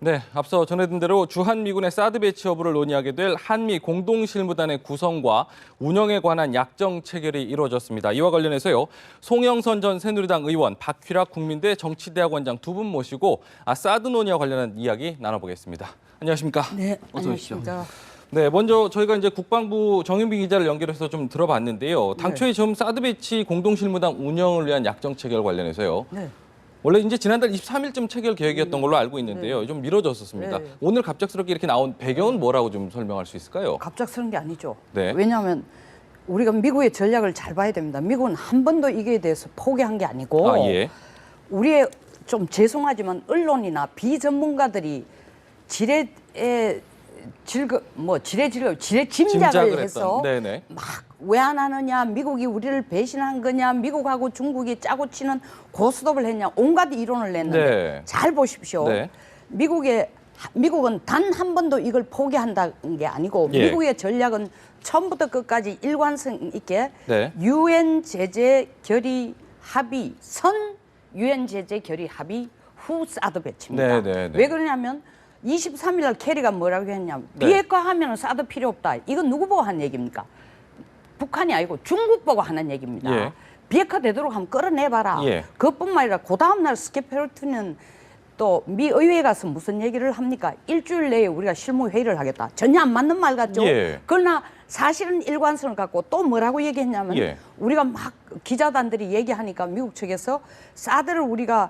네, 앞서 전해든 대로 주한미군의 사드 배치 여부를 논의하게 될 한미 공동실무단의 구성과 운영에 관한 약정 체결이 이루어졌습니다. 이와 관련해서요, 송영선 전 새누리당 의원, 박휘락 국민대 정치대학원장 두 분 모시고 사드 논의와 관련한 이야기 나눠보겠습니다. 안녕하십니까? 네, 어서 오십시오. 안녕하십니까. 네, 먼저 저희가 이제 국방부 정윤비 기자를 연결해서 좀 들어봤는데요. 당초에 좀 사드 배치 공동실무단 운영을 위한 약정 체결 관련해서요. 네. 원래 이제 지난달 23일쯤 체결 계획이었던 걸로 알고 있는데요. 좀 미뤄졌었습니다. 네. 오늘 갑작스럽게 이렇게 나온 배경은 뭐라고 좀 설명할 수 있을까요? 갑작스러운 게 아니죠. 네. 왜냐하면 우리가 미국의 전략을 잘 봐야 됩니다. 미국은 한 번도 이게 대해서 포기한 게 아니고 예. 우리의 좀 죄송하지만 언론이나 비전문가들이 지레 짐작을 해서 네네. 막 왜 안 하느냐, 미국이 우리를 배신한 거냐, 미국하고 중국이 짜고 치는 고스톱을 했냐, 온갖 이론을 냈는데 네. 잘 보십시오. 네. 미국은 단 한 번도 이걸 포기한다는 게 아니고 예. 미국의 전략은 처음부터 끝까지 일관성 있게 네. 유엔 제재 결의 합의 선 유엔 제재 결의 합의 후 사드 배치입니다. 네, 네, 네. 왜 그러냐면 23일 날 케리가 뭐라고 했냐면 네. 비핵화하면 사드 필요 없다. 이건 누구 보고 한 얘기입니까? 북한이 아니고 중국 보고 하는 얘기입니다. 예. 비핵화 되도록 한번 끌어내봐라. 예. 그것뿐만 아니라 그 다음날 스케페르트는 또 미 의회에 가서 무슨 얘기를 합니까? 일주일 내에 우리가 실무회의를 하겠다. 전혀 안 맞는 말 같죠? 예. 그러나 사실은 일관성을 갖고 또 뭐라고 얘기했냐면 예. 우리가 막 기자단들이 얘기하니까 미국 측에서 사드를 우리가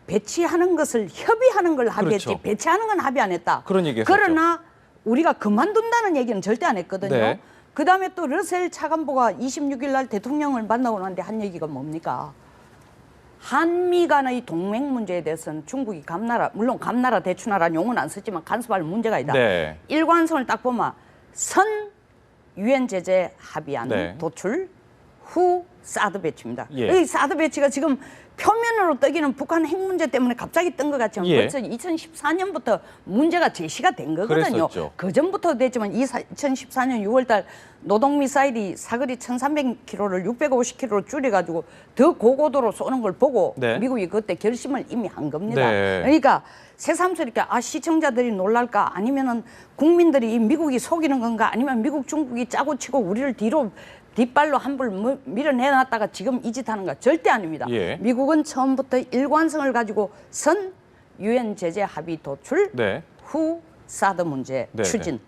배치하는 것을 협의하는 걸 합의했지 그렇죠. 배치하는 건 합의 안 했다. 그런 얘기했었죠. 그러나 우리가 그만둔다는 얘기는 절대 안 했거든요. 네. 그다음에 또 러셀 차관보가 26일 날 대통령을 만나고 나는데 한 얘기가 뭡니까? 한미 간의 동맹 문제에 대해서는 중국이 감나라, 물론 감나라 대추나라는 용어는 안 썼지만 간섭할 문제가 있다. 네. 일관성을 딱 보면 선 유엔 제재 합의안 네. 도출 후 사드 배치입니다. 예. 이 사드 배치가 지금 표면으로 떠기는 북한 핵 문제 때문에 갑자기 뜬 것 같지만 예. 벌써 2014년부터 문제가 제시가 된 거거든요. 그랬었죠. 그 전부터 됐지만 2014년 6월달 노동 미사일이 사거리 1,300km를 650km로 줄여가지고 더 고고도로 쏘는 걸 보고 네. 미국이 그때 결심을 이미 한 겁니다. 네. 그러니까 새삼스럽게 시청자들이 놀랄까 아니면은 국민들이 이 미국이 속이는 건가 아니면 미국 중국이 짜고 치고 우리를 뒷발로 한불 밀어내놨다가 지금 이 짓 하는가 절대 아닙니다. 예. 미국은 처음부터 일관성을 가지고 선 유엔 제재 합의 도출 네. 후 사드 문제 네, 추진.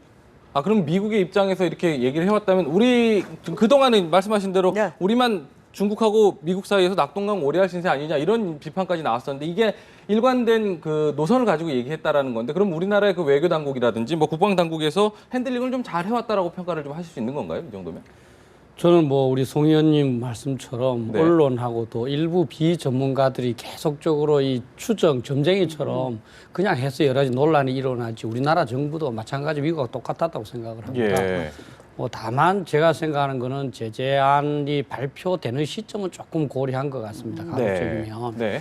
그럼 미국의 입장에서 이렇게 얘기를 해왔다면 우리 그동안은 말씀하신 대로 네. 우리만 중국하고 미국 사이에서 낙동강 오래할 신세 아니냐 이런 비판까지 나왔었는데 이게 일관된 그 노선을 가지고 얘기했다라는 건데 그럼 우리나라의 그 외교 당국이라든지 뭐 국방 당국에서 핸들링을 좀 잘 해왔다라고 평가를 좀 하실 수 있는 건가요? 이 정도면? 저는 뭐 우리 송 의원님 말씀처럼 네. 언론하고도 일부 비전문가들이 계속적으로 이 추정, 점쟁이처럼 그냥 해서 여러 가지 논란이 일어나지 우리나라 정부도 마찬가지 미국과 똑같았다고 생각을 합니다. 예. 뭐 다만 제가 생각하는 거는 제재안이 발표되는 시점은 조금 고려한 것 같습니다. 가급적이면. 네.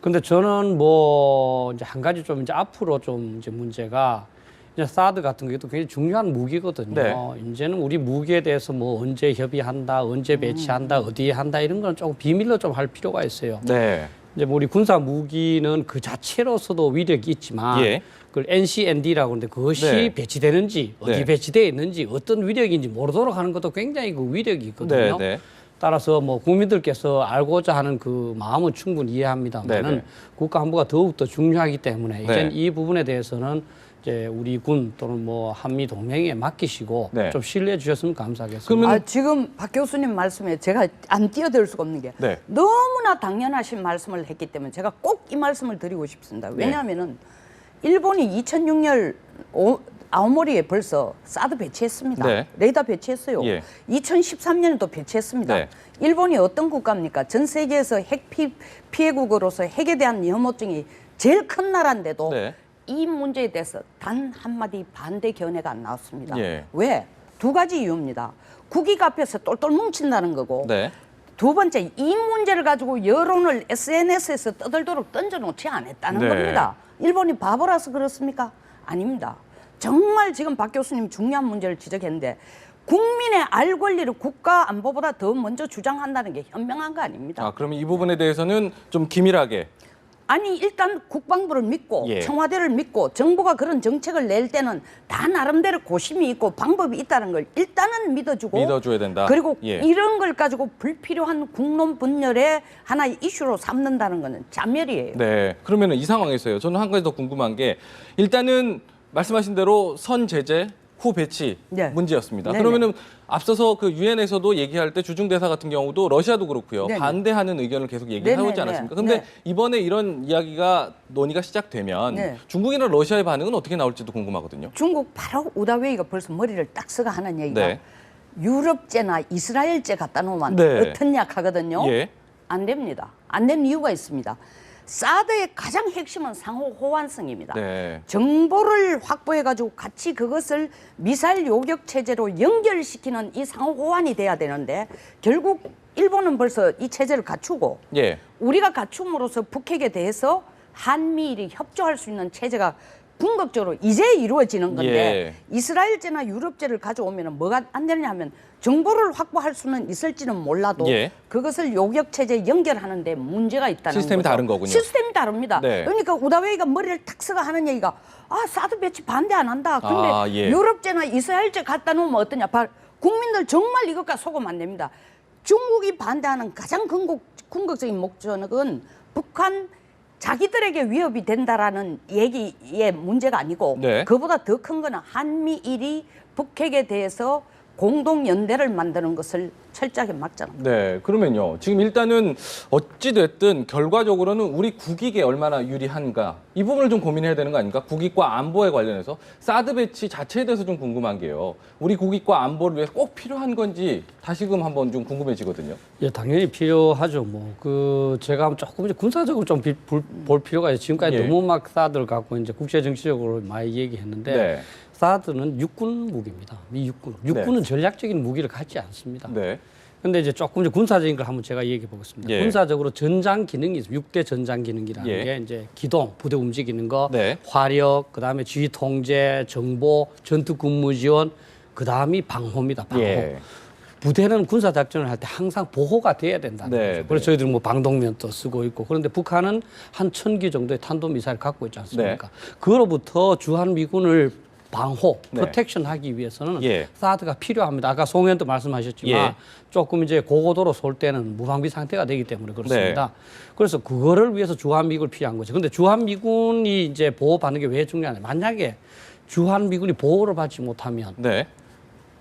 근데 저는 뭐 이제 한 가지 좀 이제 앞으로 좀 이제 문제가 이제 사드 같은 것도 굉장히 중요한 무기거든요. 네. 이제는 우리 무기에 대해서 뭐 언제 협의한다, 언제 배치한다, 어디에 한다 이런 건 조금 비밀로 좀 할 필요가 있어요. 네. 이제 뭐 우리 군사 무기는 그 자체로서도 위력이 있지만 예. 그걸 NCND라고 하는데 그것이 네. 배치되는지 어디 네. 배치되어 있는지 어떤 위력인지 모르도록 하는 것도 굉장히 그 위력이 있거든요. 네. 따라서 뭐 국민들께서 알고자 하는 그 마음은 충분히 이해합니다만은 네네. 국가 안보가 더욱더 중요하기 때문에 이제 네. 이 부분에 대해서는 이제 우리 군 또는 뭐 한미 동맹에 맡기시고 네. 좀 신뢰해 주셨으면 감사하겠습니다. 그러면 지금 박 교수님 말씀에 제가 안 뛰어들 수가 없는 게 네. 너무나 당연하신 말씀을 했기 때문에 제가 꼭 이 말씀을 드리고 싶습니다. 왜냐하면은 일본이 2006년 아오모리에 벌써 사드 배치했습니다. 네. 레이더 배치했어요. 예. 2013년에도 배치했습니다. 네. 일본이 어떤 국가입니까? 전 세계에서 핵 피해국으로서 핵에 대한 혐오증이 제일 큰 나라인데도 네. 이 문제에 대해서 단 한마디 반대 견해가 안 나왔습니다. 예. 왜? 두 가지 이유입니다. 국익 앞에서 똘똘 뭉친다는 거고 네. 두 번째, 이 문제를 가지고 여론을 SNS에서 떠들도록 던져놓지 않았다는 네. 겁니다. 일본이 바보라서 그렇습니까? 아닙니다. 정말 지금 박 교수님 중요한 문제를 지적했는데 국민의 알 권리를 국가 안보보다 더 먼저 주장한다는 게 현명한 거 아닙니다. 그러면 이 부분에 대해서는 좀 기밀하게 아니 일단 국방부를 믿고 예. 청와대를 믿고 정부가 그런 정책을 낼 때는 다 나름대로 고심이 있고 방법이 있다는 걸 일단은 믿어주고 믿어줘야 된다. 그리고 예. 이런 걸 가지고 불필요한 국론 분열의 하나의 이슈로 삼는다는 거는 자멸이에요. 네. 그러면 이 상황에서요. 저는 한 가지 더 궁금한 게 일단은 말씀하신 대로 선 제재 후 배치 네. 문제였습니다. 네네. 그러면은 앞서서 그 유엔에서도 얘기할 때 주중 대사 같은 경우도 러시아도 그렇고요. 네네. 반대하는 의견을 계속 얘기하고 있지 네네네. 않았습니까? 근데 네. 이번에 이런 이야기가 논의가 시작되면 네. 중국이나 러시아의 반응은 어떻게 나올지도 궁금하거든요. 중국 바로 우다웨이가 벌써 머리를 딱 쓰고 하는 얘기가 네. 유럽제나 이스라엘제 갖다 놓으면 네. 어떻냐 하거든요. 예. 안 됩니다. 안 되는 이유가 있습니다. 사드의 가장 핵심은 상호 호환성입니다. 네. 정보를 확보해가지고 같이 그것을 미사일 요격 체제로 연결시키는 이 상호 호환이 돼야 되는데 결국 일본은 벌써 이 체제를 갖추고 예. 우리가 갖춤으로써 북핵에 대해서 한미일이 협조할 수 있는 체제가 궁극적으로 이제 이루어지는 건데 예. 이스라엘제나 유럽제를 가져오면 뭐가 안 되느냐 하면 정보를 확보할 수는 있을지는 몰라도 예. 그것을 요격 체제에 연결하는데 문제가 있다는 시스템이 거죠. 다른 거군요. 시스템이 다릅니다. 네. 그러니까 우다웨이가 머리를 탁 쓰고 하는 얘기가 사드 배치 반대 안 한다. 근데 아, 예. 유럽제나 이스라엘제 갖다 놓으면 어떠냐. 국민들 정말 이것과 속으면 안 됩니다. 중국이 반대하는 가장 궁극적인 목적은 북한 자기들에게 위협이 된다라는 얘기의 문제가 아니고 네. 그보다 더 큰 거는 한미일이 북핵에 대해서 공동 연대를 만드는 것을 철저하게 막잖아. 네, 그러면요. 지금 일단은 어찌 됐든 결과적으로는 우리 국익에 얼마나 유리한가 이 부분을 좀 고민해야 되는 거 아닙니까? 국익과 안보에 관련해서 사드 배치 자체에 대해서 좀 궁금한 게요. 우리 국익과 안보를 위해서 꼭 필요한 건지 다시금 한번 좀 궁금해지거든요. 예, 당연히 필요하죠. 제가 조금 이제 군사적으로 좀 볼 필요가 있어요. 지금까지 예. 너무 막 사드를 갖고 이제 국제 정치적으로 많이 얘기했는데 네. 사드는 육군 무기입니다. 미 육군. 육군은 네. 전략적인 무기를 갖지 않습니다. 네. 근데 이제 조금 이제 군사적인 걸 한번 제가 얘기해 보겠습니다. 예. 군사적으로 전장 기능이 있어요. 6대 전장 기능이라는 예. 게 이제 기동, 부대 움직이는 거, 네. 화력, 그다음에 지휘 통제, 정보, 전투 근무 지원, 그다음이 방호입니다. 방호. 예. 부대는 군사 작전을 할 때 항상 보호가 돼야 된다는 네, 거죠. 그래서 저희들은 방독면도 쓰고 있고 그런데 북한은 한 1000기 정도의 탄도 미사일 갖고 있지 않습니까? 그로부터 주한 미군을 방호, 네. 프로텍션 하기 위해서는 예. 사드가 필요합니다. 아까 송 의원도 말씀하셨지만 예. 조금 이제 고고도로 쏠 때는 무방비 상태가 되기 때문에 그렇습니다. 네. 그래서 그거를 위해서 주한미군이 필요한 거죠. 근데 주한미군이 이제 보호받는 게 왜 중요하냐. 만약에 주한미군이 보호를 받지 못하면 네.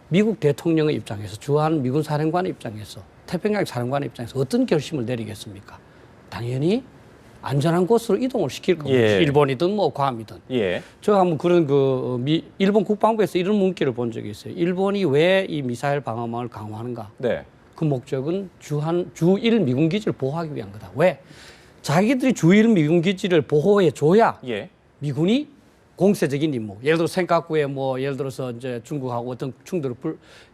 미국 대통령의 입장에서 주한미군 사령관의 입장에서 태평양 사령관의 입장에서 어떤 결심을 내리겠습니까? 당연히 안전한 곳으로 이동을 시킬 겁니다. 예. 일본이든 괌이든. 예. 제가 한번 그런 일본 국방부에서 이런 문기를 본 적이 있어요. 일본이 왜 이 미사일 방어망을 강화하는가? 네. 그 목적은 주1 미군 기지를 보호하기 위한 거다. 왜? 자기들이 주1 미군 기지를 보호해 줘야 예. 미군이 공세적인 임무, 예를 들어 센카쿠에 예를 들어서 이제 중국하고 어떤 충돌이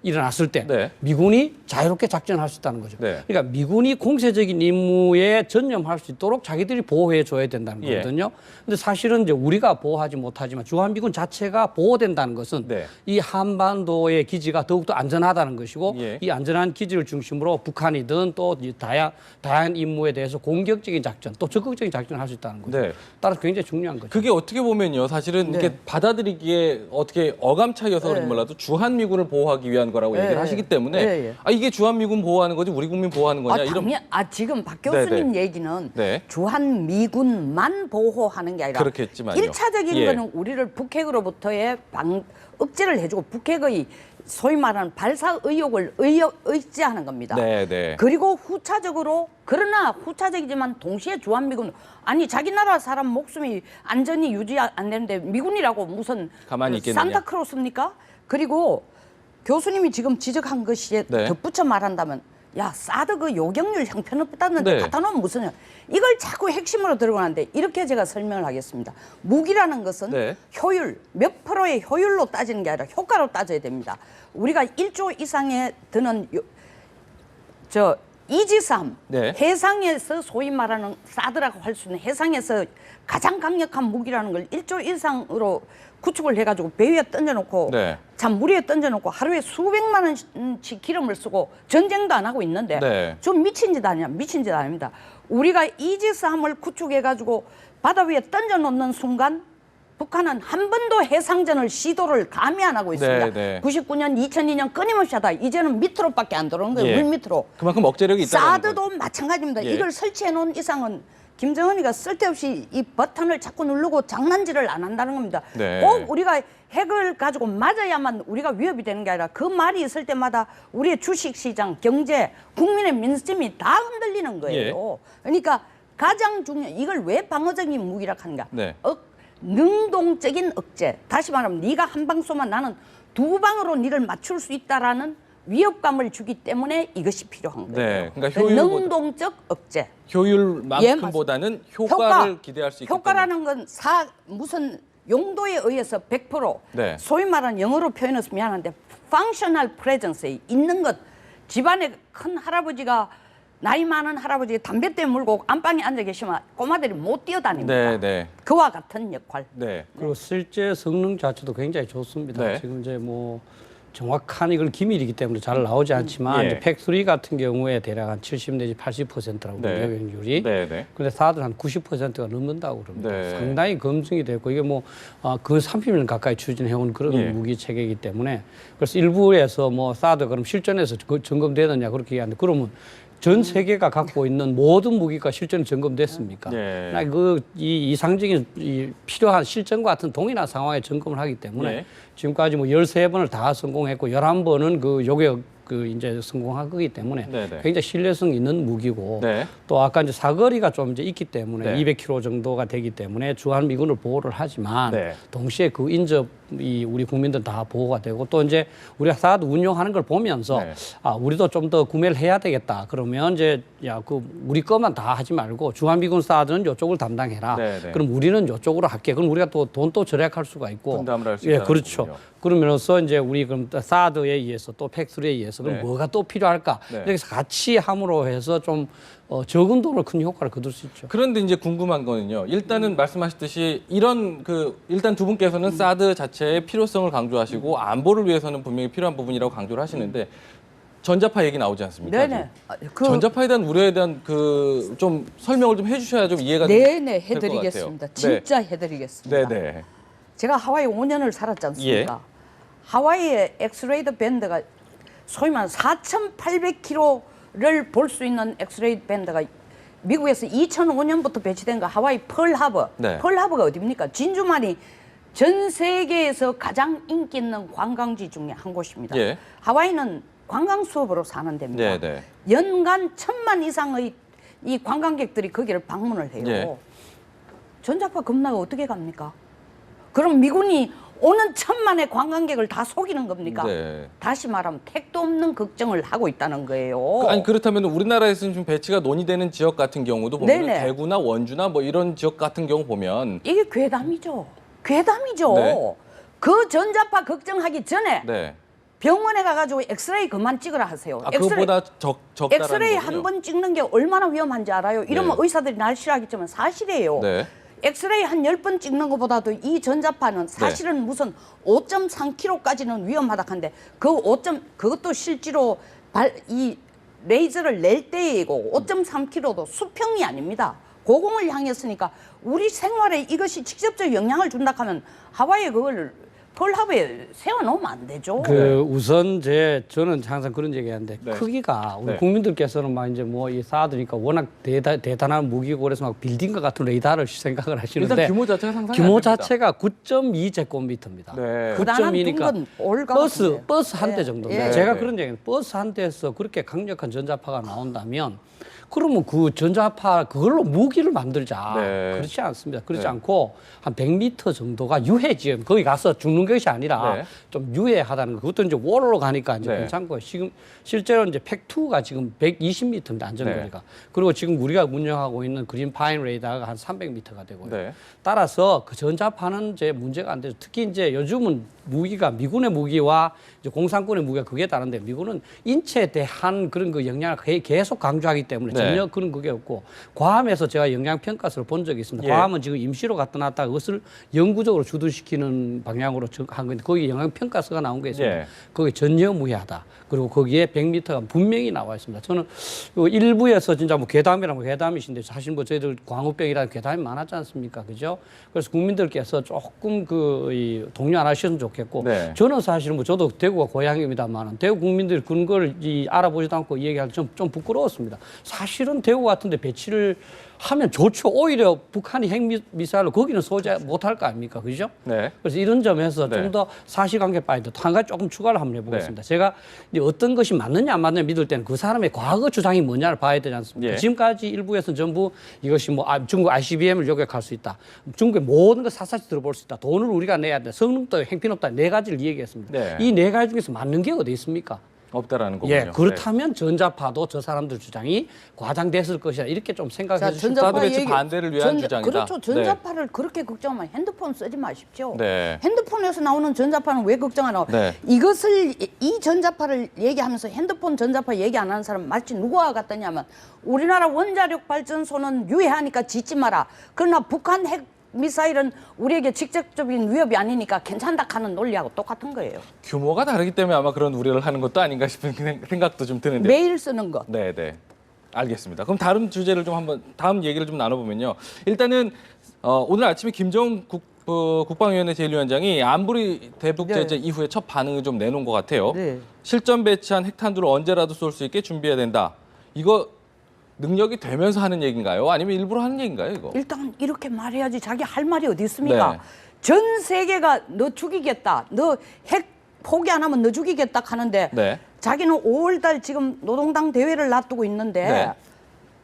일어났을 때 네. 미군이 자유롭게 작전할 수 있다는 거죠. 네. 그러니까 미군이 공세적인 임무에 전념할 수 있도록 자기들이 보호해 줘야 된다는 예. 거거든요. 근데 사실은 이제 우리가 보호하지 못하지만 주한미군 자체가 보호된다는 것은 네. 이 한반도의 기지가 더욱더 안전하다는 것이고 예. 이 안전한 기지를 중심으로 북한이든 또 다양한 임무에 대해서 공격적인 작전 또 적극적인 작전을 할 수 있다는 거죠. 네. 따라서 굉장히 중요한 거죠. 그게 어떻게 보면요. 사실은 네. 이렇게 받아들이기에 어떻게 어감 차이여서 그런지 네. 몰라도 주한미군을 보호하기 위한 거라고 네. 얘기를 하시기 때문에 네, 네. 이게 주한미군 보호하는 거지 우리 국민 보호하는 거냐 이런 지금 박 교수님 네, 네. 얘기는 네. 주한미군만 보호하는 게 아니라 그렇겠지만요. 일차적인 예. 거는 우리를 북핵으로부터의 억제를 해주고 북핵의 소위 말하는 발사 의욕을 의지하는 겁니다. 네, 네. 그리고 그러나 후차적이지만 동시에 주한미군 자기 나라 사람 목숨이 안전히 유지 안 되는데 미군이라고 무슨 가만히 있겠느냐. 산타크로스입니까? 그리고 교수님이 지금 지적한 것이 네. 덧붙여 말한다면 사드 그 요격률 형편없다는데 네. 갖다 놓으면 무슨 이걸 자꾸 핵심으로 들고 가는데 이렇게 제가 설명을 하겠습니다. 무기라는 것은 네. 효율, 몇 프로의 효율로 따지는 게 아니라 효과로 따져야 됩니다. 우리가 1조 이상에 드는 이지삼 네. 해상에서 소위 말하는 사드라고 할 수 있는 해상에서 가장 강력한 무기라는 걸 1조 이상으로 구축을 해가지고 배 위에 던져놓고 네. 참 물 위에 던져놓고 하루에 수백만 원씩 기름을 쓰고 전쟁도 안 하고 있는데 네. 좀 미친 짓 아니야. 미친 짓 아닙니다. 우리가 이지스함을 구축해가지고 바다 위에 던져놓는 순간 북한은 한 번도 해상전을 시도를 감히 안 하고 있습니다. 네. 99년, 2002년 끊임없이 하다 이제는 밑으로밖에 안 들어오는 거예요. 예. 물 밑으로. 그만큼 억제력이 있다는 사드도 마찬가지입니다. 예. 이걸 설치해 놓은 이상은 김정은이가 쓸데없이 이 버튼을 자꾸 누르고 장난질을 안 한다는 겁니다. 네. 꼭 우리가 핵을 가지고 맞아야만 우리가 위협이 되는 게 아니라 그 말이 있을 때마다 우리의 주식시장, 경제, 국민의 민심이 다 흔들리는 거예요. 그러니까 가장 중요한 이걸 왜 방어적인 무기라 하는가? 네. 능동적인 억제. 다시 말하면 네가 한 방 쏘면 나는 두 방으로 네를 맞출 수 있다라는 위협감을 주기 때문에 이것이 필요한 거예요. 네, 그러니까 효율보다- 능동적 억제. 효율만큼보다는 효과를 기대할 수 있기 효과라는 건 무슨 용도에 의해서 100% 네. 소위 말하는 영어로 표현해서 미안한데 functional presence에 있는 것. 집안에 큰 할아버지가 나이 많은 할아버지 담배 때 물고 안방에 앉아 계시면 꼬마들이 못 뛰어다닙니다. 네. 그와 같은 역할. 네. 그리고 실제 성능 자체도 굉장히 좋습니다. 네. 지금 이제 뭐 정확한 이걸 기밀이기 때문에 잘 나오지 않지만 예. 이제 팩3 같은 경우에 대략 한 70 내지 80%라고 네. 여행률이. 네. 근데 사들 한 90%가 넘는다고 그럽니다. 네. 상당히 검증이 됐고 이게 그 30년 가까이 추진해온 그런 예. 무기 체계이기 때문에 그래서 일부에서 뭐 사드 그럼 실전에서 점검되느냐 그렇게 얘기하는데 그러면 전 세계가 갖고 있는 모든 무기가 실전 점검됐습니까? 네. 이 이상적인 필요한 실전 같은 동일한 상황에 점검을 하기 때문에 네. 지금까지 뭐 13번을 다 성공했고 11번은 그 요게 이제 성공한 거기 때문에 네네. 굉장히 신뢰성 있는 무기고 네. 또 아까 이제 사거리가 좀 이제 있기 때문에 네. 200km 정도가 되기 때문에 주한 미군을 보호를 하지만 네. 동시에 그 인접이 우리 국민들 다 보호가 되고 또 이제 우리가 사드 운용하는 걸 보면서 네. 우리도 좀 더 구매를 해야 되겠다. 그러면 이제 우리 거만 다 하지 말고 주한 미군 사드는 이쪽을 담당해라. 네. 그럼 우리는 이쪽으로 할게. 그럼 우리가 또 돈 또 절약할 수가 있고 분담을 할수 예, 있다는 그렇죠. 거군요. 그러면서 이제 우리 그럼 사드에 의해서 또 팩3에 의해서 그럼 네. 뭐가 또 필요할까? 네. 이렇게 해서 같이 함으로 해서 좀 적은 돈으로 큰 효과를 거둘 수 있죠. 그런데 이제 궁금한 거는요. 일단은 말씀하셨듯이 이런 일단 두 분께서는 사드 자체의 필요성을 강조하시고 안보를 위해서는 분명히 필요한 부분이라고 강조를 하시는데 전자파 얘기 나오지 않습니까? 네네. 지금? 전자파에 대한 우려에 대한 좀 설명을 좀 해주셔야 좀 이해가 네네 될것 같아요. 해드리겠습니다. 진짜 해드리겠습니다. 네네. 제가 하와이 5년을 살았지 않습니까? 예. 하와이의 엑스레이드 밴드가 소위 말하는 4,800km를 볼 수 있는 엑스레이드 밴드가 미국에서 2005년부터 배치된 거 하와이 펄하버. 네. 펄하버가 어디입니까? 진주만이 전 세계에서 가장 인기 있는 관광지 중에 한 곳입니다. 예. 하와이는 관광 수업으로 사는 데입니다. 네네. 연간 1,000만 이상의 이 관광객들이 거기를 방문을 해요. 예. 전자파 겁나가 어떻게 갑니까? 그럼 미군이 오는 1,000만의 관광객을 다 속이는 겁니까? 네. 다시 말하면 택도 없는 걱정을 하고 있다는 거예요. 아니 그렇다면 우리나라에서는 좀 배치가 논의되는 지역 같은 경우도 보면 네네. 대구나 원주나 뭐 이런 지역 같은 경우 보면 이게 괴담이죠. 괴담이죠. 네. 그 전자파 걱정하기 전에 네. 병원에 가가지고 엑스레이 그만 찍으라 하세요. 그것보다 적다라는 엑스레이 거군요. 한 번 찍는 게 얼마나 위험한지 알아요? 이러면 네. 의사들이 날 싫어하겠지만 사실이에요. 네. 엑스레이 한 10번 찍는 것보다도 이 전자파는 사실은 무슨 5.3kg까지는 위험하다 한데 그것도 실제로 이 레이저를 낼 때이고 5.3kg도 수평이 아닙니다. 고공을 향했으니까 우리 생활에 이것이 직접적 영향을 준다 하면 하와이에 그걸 펄하브에 세워놓으면 안 되죠. 우선 저는 항상 그런 얘기하는데 네. 크기가 우리 네. 국민들께서는 막 이제 뭐 이 사드니까 워낙 대단한 무기고 그래서 막 빌딩과 같은 레이더를 생각을 하시는데 일단 규모 자체가 상상이 규모 안 됩니다. 자체가 9.2제곱미터입니다. 네. 부단한 9.2니까 둥근 올가 버스 한 대 정도입니다. 예. 제가 네. 그런 얘기는 버스 한 대에서 그렇게 강력한 전자파가 나온다면 그러면 그 전자파 그걸로 무기를 만들자. 네. 그렇지 않습니다. 그렇지 네. 않고 한 100m 정도가 유해 지역 거기 가서 죽는 것이 아니라 네. 좀 유해하다는 거. 그것도 이제 월로 가니까 이제 네. 괜찮고 지금 실제로 이제 팩2가 지금 120m입니다. 안전거리가. 네. 그리고 지금 우리가 운영하고 있는 그린 파인 레이더가 한 300m가 되고요. 네. 따라서 그 전자파는 이제 문제가 안 되죠. 특히 이제 요즘은 무기가 미군의 무기와 이제 공산군의 무기가 그게 다른데 미군은 인체에 대한 그런 그 영향을 계속 강조하기 때문에 네. 전혀 그런 그게 없고 괌에서 제가 영양 평가서를 본 적이 있습니다. 예. 괌은 지금 임시로 갖다 놨다가 그것을 영구적으로 주둔시키는 방향으로 한 건데 거기 영양 평가서가 나온 게 있습니다. 예. 거기 전혀 무해하다. 그리고 거기에 100m가 분명히 나와 있습니다. 저는 일부에서 진짜 뭐 괴담이라면 괴담이신데 사실 뭐 저희들 광우병이라는 괴담이 많았지 않습니까? 그죠? 그래서 국민들께서 조금 이 동료 안 하셨으면 좋겠고 네. 저는 사실 뭐 저도 대구가 고향입니다만 대구 국민들이 그런 걸 알아보지도 않고 얘기할 때 좀 부끄러웠습니다. 사실은 대구 같은데 배치를 하면 좋죠. 오히려 북한이 핵미사일로 거기는 소재 못할 거 아닙니까? 그죠? 네. 그래서 이런 점에서 네. 좀 더 사실관계 빠진다. 한 가지 조금 추가를 한번 해보겠습니다. 제가 이제 어떤 것이 맞느냐 안 맞느냐 믿을 때는 그 사람의 과거 주장이 뭐냐를 봐야 되지 않습니까? 예. 지금까지 일부에서는 전부 이것이 뭐 중국 ICBM을 요격할 수 있다. 중국의 모든 걸 샅샅이 들어볼 수 있다. 돈을 우리가 내야 돼. 성능도 행편없다. 네 가지를 얘기했습니다. 네. 이 네 가지 중에서 맞는 게 어디 있습니까? 없다라는 거군요. 예, 그렇다면 전자파도 저 사람들 주장이 과장됐을 것이다. 이렇게 좀 생각해 주시면 사드 배치 반대를 위한 주장이다. 그렇죠. 전자파를 그렇게 걱정하면 핸드폰 쓰지 마십시오. 네. 핸드폰에서 나오는 전자파는 왜 걱정하나? 네. 이 전자파를 얘기하면서 핸드폰 전자파 얘기 안 하는 사람 마치 누구와 같더냐면 우리나라 원자력 발전소는 유해하니까 짓지 마라. 그러나 북한 핵 미사일은 우리에게 직접적인 위협이 아니니까 괜찮다 하는 논리하고 똑같은 거예요. 규모가 다르기 때문에 아마 그런 우려를 하는 것도 아닌가 싶은 생각도 좀 드는데. 매일 쓰는 것. 네, 네. 알겠습니다. 그럼 다른 주제를 좀 한번 다음 얘기를 좀 나눠보면요. 일단은 오늘 아침에 김정은 국방위원회 제1위원장이 안보리 대북 제재 이후에 첫 반응을 좀 내놓은 것 같아요. 네. 실전 배치한 핵탄두를 언제라도 쏠 수 있게 준비해야 된다. 이거 능력이 되면서 하는 얘기인가요? 아니면 일부러 하는 얘기인가요, 이거? 일단 이렇게 말해야지 자기 할 말이 어디 있습니까? 네. 전 세계가 너 죽이겠다. 너 핵 포기 안 하면 너 죽이겠다 하는데 네. 자기는 5월달 지금 노동당 대회를 놔두고 있는데 네.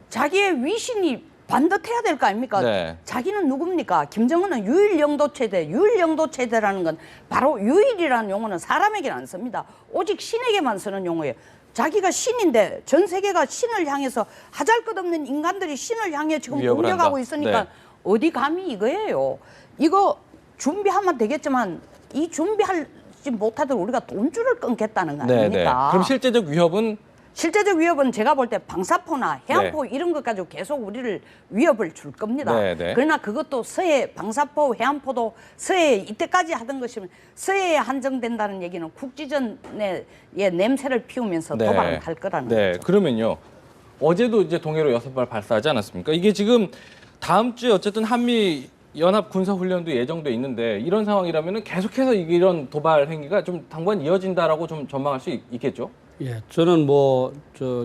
자기의 위신이 반듯해야 될 거 아닙니까? 네. 자기는 누굽니까? 김정은은 유일영도체대. 유일영도체대라는 건 바로 유일이라는 용어는 사람에게는 안 씁니다. 오직 신에게만 쓰는 용어예요. 자기가 신인데 전 세계가 신을 향해서 하잘것없는 인간들이 신을 향해 지금 위협을 공격하고 한다. 있으니까 네. 어디 감히 이거예요. 이거 준비하면 되겠지만 이 준비하지 못하도록 우리가 돈줄을 끊겠다는 거 네, 아닙니까? 네. 그럼 실제적 위협은 실제적 위협은 제가 볼 때 방사포나 해안포 이런 것 가지고 계속 우리를 위협을 줄 겁니다. 네, 네. 그러나 그것도 서해 방사포, 해안포도 서해에 이때까지 하던 것이면 서해에 한정된다는 얘기는 국지전의 냄새를 피우면서 네. 도발을 할 거라는 네. 거죠. 그러면요. 어제도 이제 동해로 6발 발사하지 않았습니까? 이게 지금 다음 주에 어쨌든 한미 연합 군사 훈련도 예정돼 있는데 이런 상황이라면 계속해서 이런 도발 행위가 좀 당분간 이어진다라고 좀 전망할 수 있겠죠? 예, 저는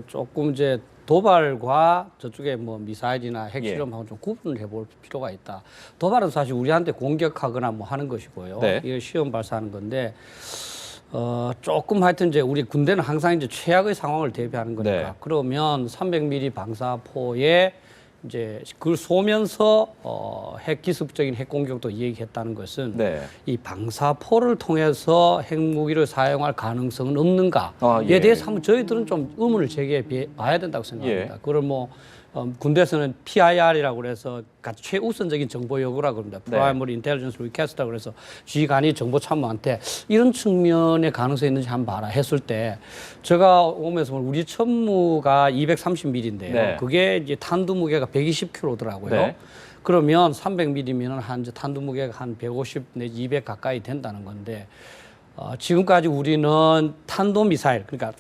조금 이제 도발과 저쪽에 뭐 미사일이나 핵실험하고 좀 구분을 해볼 필요가 있다. 도발은 사실 우리한테 공격하거나 뭐 하는 것이고요. 네. 이거 시험 발사하는 건데 조금 하여튼 이제 우리 군대는 항상 이제 최악의 상황을 대비하는 거니까. 네. 그러면 300mm 방사포에 이제 그걸 쏘면서 핵 기습적인 핵 공격도 얘기했다는 것은 네. 이 방사포를 통해서 핵무기를 사용할 가능성은 없는가에 예. 대해서 한번 저희들은 좀 의문을 제기해 봐야 된다고 생각합니다. 예. 그걸 뭐 군대에서는 PIR이라고 그래서 최우선적인 정보 요구라고 합니다. 네. Primary Intelligence Request라고 그래서 지휘관이 정보 참모한테 이런 측면의 가능성이 있는지 한번 봐라 했을 때 제가 오면서 우리 천무가 230mm인데요. 네. 그게 이제 탄두 무게가 120kg더라고요. 네. 그러면 300mm면은 한 이제 탄두 무게가 한 150 내지 200 가까이 된다는 건데 지금까지 우리는 탄도 미사일 그러니까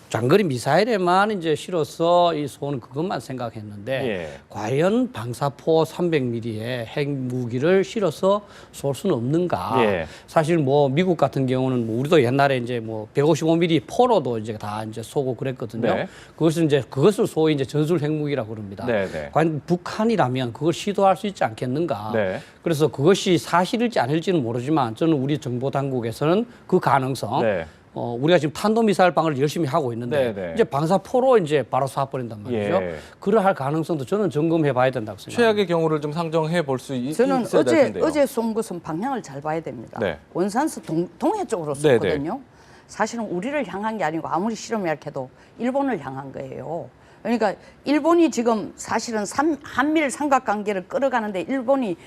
장거리 미사일에만 이제 실어서 이 쏘는 그것만 생각했는데 예. 과연 방사포 300mm의 핵 무기를 실어서 쏠 수는 없는가? 예. 사실 뭐 미국 같은 경우는 뭐 우리도 옛날에 이제 뭐 155mm 포로도 이제 다 이제 쏘고 그랬거든요. 네. 그것을 소위 이제 전술 핵무기라고 그럽니다. 네, 네. 과연 북한이라면 그걸 시도할 수 있지 않겠는가? 네. 그래서 그것이 사실일지 아닐지는 모르지만 저는 우리 정보 당국에서는 그 가능성 네. 우리가 지금 탄도미사일 방어를 열심히 하고 있는데 네, 네. 이제 방사포로 이제 바로 쏴버린단 말이죠. 예. 그러할 가능성도 저는 점검해 봐야 된다고 생각합니다. 최악의 경우를 좀 상정해 볼 수 저는 있어야 될 텐데요. 어제 쏜 것은 방향을 잘 봐야 됩니다. 네. 원산서 동해 쪽으로 네, 쏘거든요. 사실은 우리를 향한 게 아니고 아무리 실험을 해도 일본을 향한 거예요. 그러니까 일본이 지금 사실은 한미일 삼각관계를 끌어가는데 일본이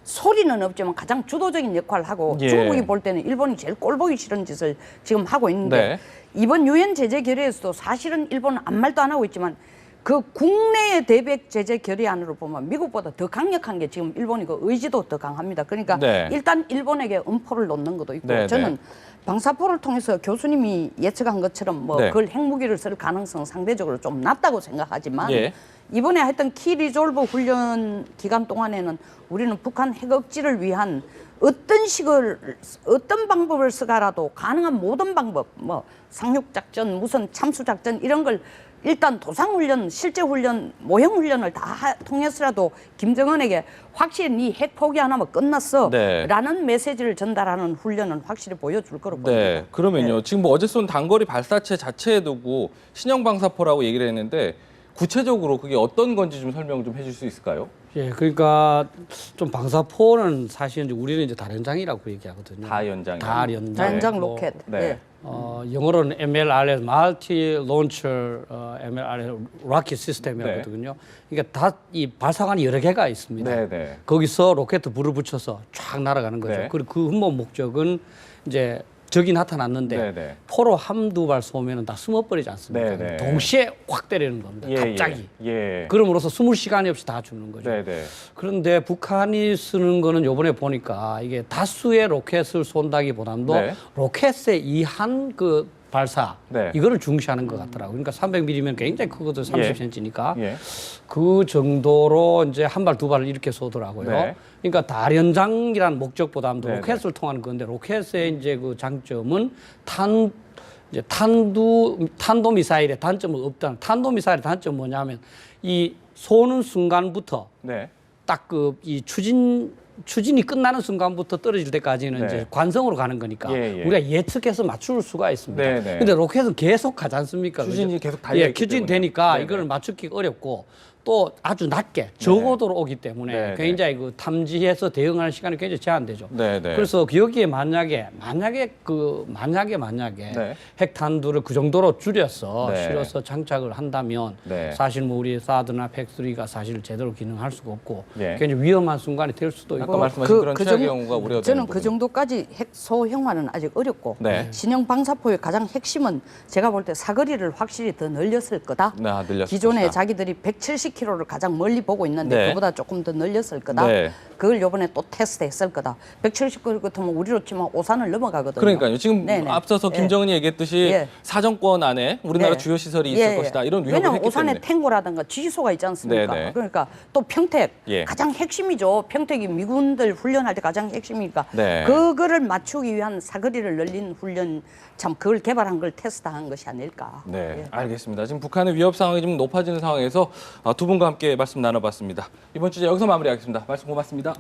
소리는 없지만 가장 주도적인 역할을 하고 예. 중국이 볼 때는 일본이 제일 꼴보기 싫은 짓을 지금 하고 있는데 네. 이번 유엔 제재 결의에서도 사실은 일본은 아무 말도 안 하고 있지만 그 국내의 대백 제재 결의안으로 보면 미국보다 더 강력한 게 지금 일본이 그 의지도 더 강합니다. 그러니까 네. 일단 일본에게 음포를 놓는 것도 있고 네, 저는 네. 방사포를 통해서 교수님이 예측한 것처럼 뭐 네. 그걸 핵무기를 쓸 가능성 상대적으로 좀 낮다고 생각하지만 예. 이번에 했던 키 리졸브 훈련 기간 동안에는 우리는 북한 핵 억지를 위한 어떤 방법을 쓰가라도 가능한 모든 방법 뭐 상륙작전 무슨 참수작전 이런 걸 일단 도상훈련, 실제훈련, 모형훈련을 다 통해서라도 김정은에게 확실히 네 핵 포기 안 하면 끝났어 네. 라는 메시지를 전달하는 훈련은 확실히 보여줄 거로 보입니다. 네, 그러면요. 지금 뭐 어제 쏜 단거리 발사체 자체에 두고 신형 방사포라고 얘기를 했는데 구체적으로 그게 어떤 건지 좀 설명 좀 해줄 수 있을까요? 예, 그러니까 좀 방사포는 사실 이제 우리는 이제 다연장이라고 얘기하거든요. 다연장. 다연장. 다연장 뭐, 로켓. 네. 예. 영어로는 MLRS, Multi Launcher MLRS 로켓 시스템이거든요. 그러니까 다 이 발사관이 여러 개가 있습니다. 네, 네. 거기서 로켓 불을 붙여서 쫙 날아가는 거죠. 네. 그리고 그 근본 목적은 이제 적이 나타났는데 네, 네. 포로 한두 발 쏘면은 다 숨어버리지 않습니까? 네, 네. 동시에 확 때리는 겁니다. 갑자기. 예. 그럼으로써 숨을 시간이 없이 다 죽는 거죠. 네, 네. 그런데 북한이 쓰는 거는 요번에 보니까 이게 다수의 로켓을 쏜다기보다도 네. 로켓에 의한 그 발사 네. 이거를 중시하는 것 같더라고요. 그러니까 300mm면 굉장히 크거든, 30cm니까. 예. 그 정도로 이제 한 발, 두 발을 이렇게 쏘더라고요. 네. 그러니까 다연장이라는 목적보다도 네, 로켓을 통하는 건데 로켓의 이제 그 장점은 탄도 미사일의 단점은 없다는. 탄도 미사일의 단점은 뭐냐면 이 쏘는 순간부터 네. 딱 그 이 추진이 끝나는 순간부터 떨어질 때까지는 네. 이제 관성으로 가는 거니까 예, 예. 우리가 예측해서 맞출 수가 있습니다. 네, 네. 근데 로켓은 계속 가지 않습니까? 추진이 그죠? 계속 달려있기 추진 때문에. 되니까 네, 네. 이걸 맞추기가 어렵고 또 아주 낮게 저고도로 오기 때문에 네, 네. 굉장히 그 탐지해서 대응하는 시간이 굉장히 제한되죠. 네, 네. 그래서 여기에 만약에 네. 핵탄두를 그 정도로 줄여서 네. 실어서 장착을 한다면 네. 사실 뭐 우리 사드나 팩3가 사실 제대로 기능할 수가 없고 예. 굉장히 위험한 순간이 될 수도 있고 아까 말씀하신 그런 최악의 경우가 우려가 되는 저는 그 부분. 정도까지 핵 소형화는 아직 어렵고 네. 신형 방사포의 가장 핵심은 제가 볼 때 사거리를 확실히 더 늘렸을 거다. 네, 늘렸을 기존에 것이다. 자기들이 170km를 가장 멀리 보고 있는데 네. 그보다 조금 더 늘렸을 거다. 네. 그걸 이번에 또 테스트했을 거다. 170km 같으면 우리로 치면 오산을 넘어가거든요. 그러니까요. 지금 네네. 앞서서 예. 김정은이 얘기했듯이 예. 사정권 안에 우리나라 네. 주요 시설이 예, 있을 예. 것이다. 이런 위협을 왜냐하면 했기 오산에 때문에. 탱고라든가 지지소가 있지 않습니까? 네네. 그러니까 또 평택 예. 가장 핵심이죠. 평택이 미군들 훈련할 때 가장 핵심이니까 네. 그거를 맞추기 위한 사거리를 늘린 훈련 참 그걸 개발한 걸 테스트한 것이 아닐까. 네, 예. 알겠습니다. 지금 북한의 위협 상황이 좀 높아지는 상황에서 두 분과 함께 말씀 나눠봤습니다. 이번 주제 여기서 마무리하겠습니다. 말씀 고맙습니다.